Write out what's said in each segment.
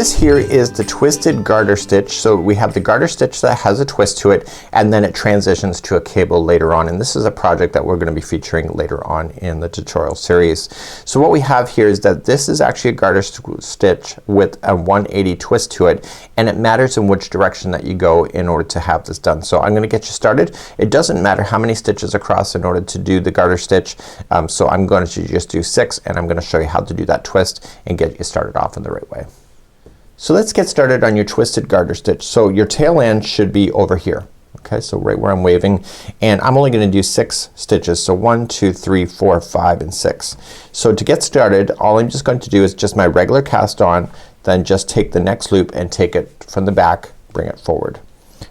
this here is the Twisted Garter Stitch. So we have the garter stitch that has a twist to it, and then it transitions to a cable later on, and this is a project that we're gonna be featuring later on in the tutorial series. So what we have here is that this is actually a garter stitch with a 180 twist to it, and it matters in which direction that you go in order to have this done. So I'm gonna get you started. It doesn't matter how many stitches across in order to do the garter stitch. So I'm going to just do 6, and I'm gonna show you how to do that twist and get you started off in the right way. So let's get started on your Twisted Garter Stitch. So your tail end should be over here. Okay, so right where I'm waving, and I'm only gonna do 6 stitches. So 1, 2, 3, 4, 5, and 6. So to get started, all I'm just going to do is just my regular cast on, then just take the next loop and take it from the back, bring it forward.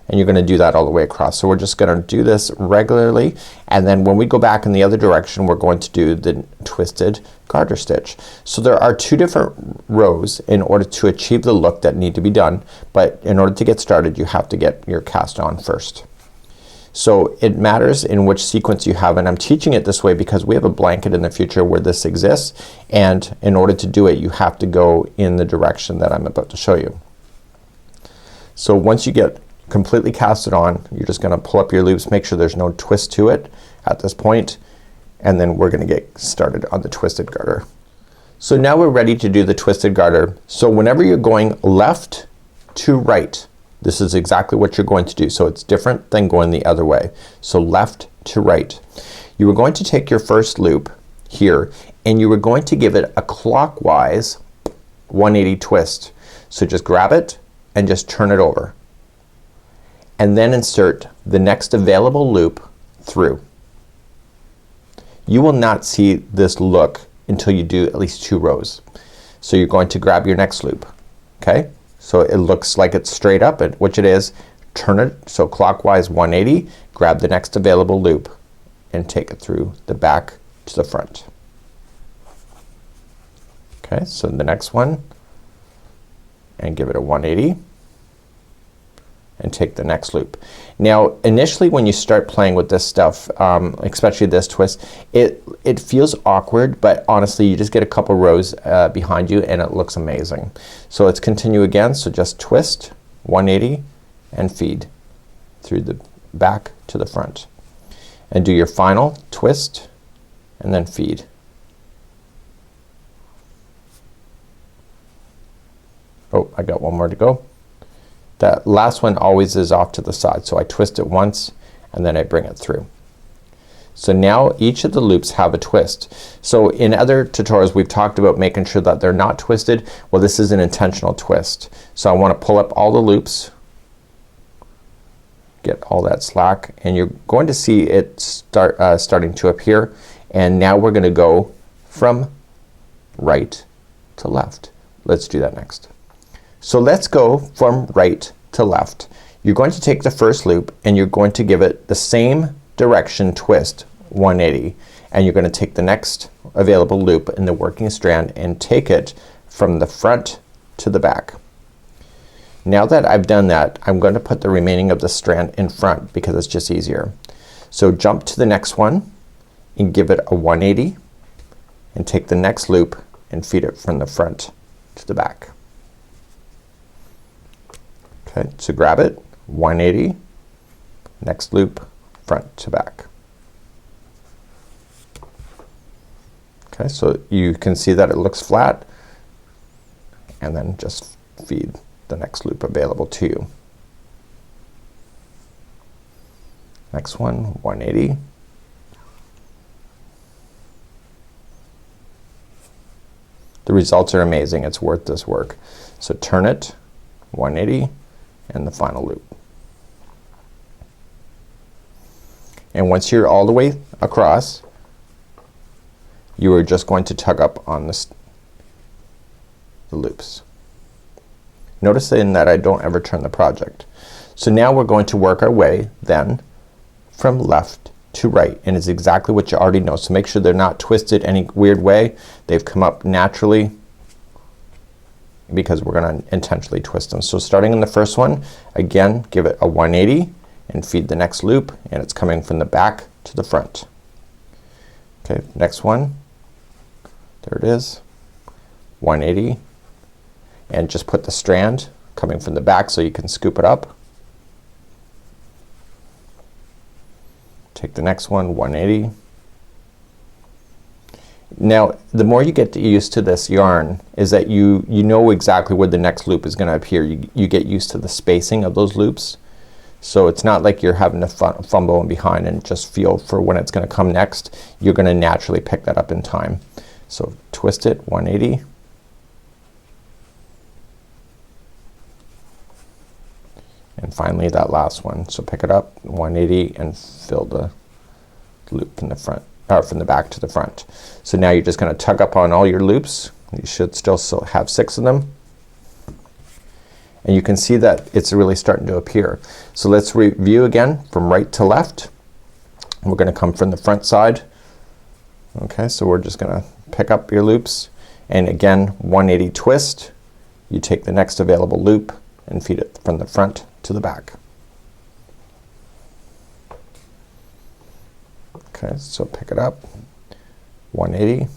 And you're gonna do that all the way across. So we're just gonna do this regularly, and then when we go back in the other direction we're going to do the Twisted Garter Stitch. So there are 2 different rows in order to achieve the look that need to be done, but in order to get started you have to get your cast on first. So it matters in which sequence you have, and I'm teaching it this way because we have a blanket in the future where this exists, and in order to do it you have to go in the direction that I'm about to show you. So once you get completely cast it on, you're just gonna pull up your loops, make sure there's no twist to it at this point, and then we're gonna get started on the Twisted Garter. So now we're ready to do the Twisted Garter. So whenever you're going left to right, this is exactly what you're going to do. So it's different than going the other way. So left to right. You are going to take your first loop here, and you are going to give it a clockwise 180 twist. So just grab it and just turn it over, and then insert the next available loop through. You will not see this look until you do at least 2 rows. So you're going to grab your next loop. Okay, so it looks like it's straight up, which it is. Turn it so clockwise 180, grab the next available loop and take it through the back to the front. Okay, so the next one, and give it a 180 and take the next loop. Now initially when you start playing with this stuff, especially this twist, it feels awkward, but honestly you just get a couple rows behind you and it looks amazing. So let's continue again. So just twist 180 and feed through the back to the front, and do your final twist and then feed. Oh, I got one more to go. That last one always is off to the side, so I twist it once and then I bring it through. So now each of the loops have a twist. So in other tutorials we've talked about making sure that they're not twisted. Well, this is an intentional twist. So I wanna pull up all the loops, get all that slack, and you're going to see it starting to appear, and now we're gonna go from right to left. Let's do that next. So let's go from right to left. You're going to take the first loop and you're going to give it the same direction twist 180, and you're gonna take the next available loop in the working strand and take it from the front to the back. Now that I've done that, I'm going to put the remaining of the strand in front because it's just easier. So jump to the next one and give it a 180 and take the next loop and feed it from the front to the back. Okay, so grab it, 180, next loop, front to back. Okay, so you can see that it looks flat, and then just feed the next loop available to you. Next one, 180. The results are amazing. It's worth this work. So turn it, 180, and the final loop. And once you're all the way across, you are just going to tug up on the loops. Notice then that I don't ever turn the project. So now we're going to work our way then from left to right, and it's exactly what you already know. So make sure they're not twisted any weird way. They've come up naturally because we're gonna intentionally twist them. So starting in the first one, again give it a 180 and feed the next loop, and it's coming from the back to the front. Okay, next one, there it is, 180. and just put the strand coming from the back so you can scoop it up. Take the next one, 180. Now the more you get used to this yarn is that you know exactly where the next loop is gonna appear. You get used to the spacing of those loops. So it's not like you're having to fumble and behind and just feel for when it's gonna come next. You're gonna naturally pick that up in time. So twist it, 180. And finally that last one. So pick it up, 180, and fill the loop from the front, or from the back to the front. So now you're just gonna tug up on all your loops. You should still have 6 of them. And you can see that it's really starting to appear. So let's review again from right to left. We're gonna come from the front side. Okay, so we're just gonna pick up your loops, and again 180 twist. You take the next available loop and feed it from the front to the back. Okay, so pick it up, 180.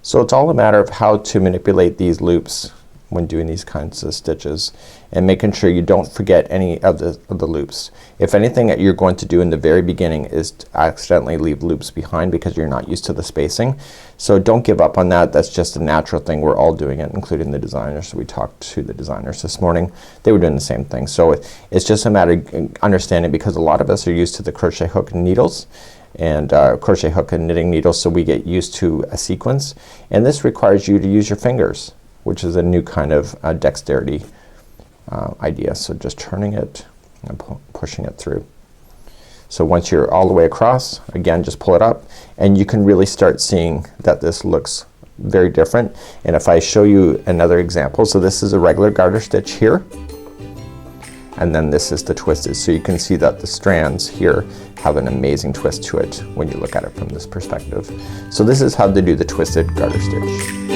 So it's all a matter of how to manipulate these loops when doing these kinds of stitches, and making sure you don't forget any of the loops. If anything that you're going to do in the very beginning is to accidentally leave loops behind because you're not used to the spacing. So don't give up on that. That's just a natural thing. We're all doing it, including the designers. So we talked to the designers this morning. They were doing the same thing. So it's just a matter of understanding, because a lot of us are used to the crochet hook and needles, and crochet hook and knitting needles, so we get used to a sequence, and this requires you to use your fingers, which is a new kind of dexterity idea. So just turning it and pushing it through. So once you're all the way across, again just pull it up, and you can really start seeing that this looks very different. And if I show you another example, so this is a regular garter stitch here, and then this is the twisted. So you can see that the strands here have an amazing twist to it when you look at it from this perspective. So this is how to do the twisted garter stitch.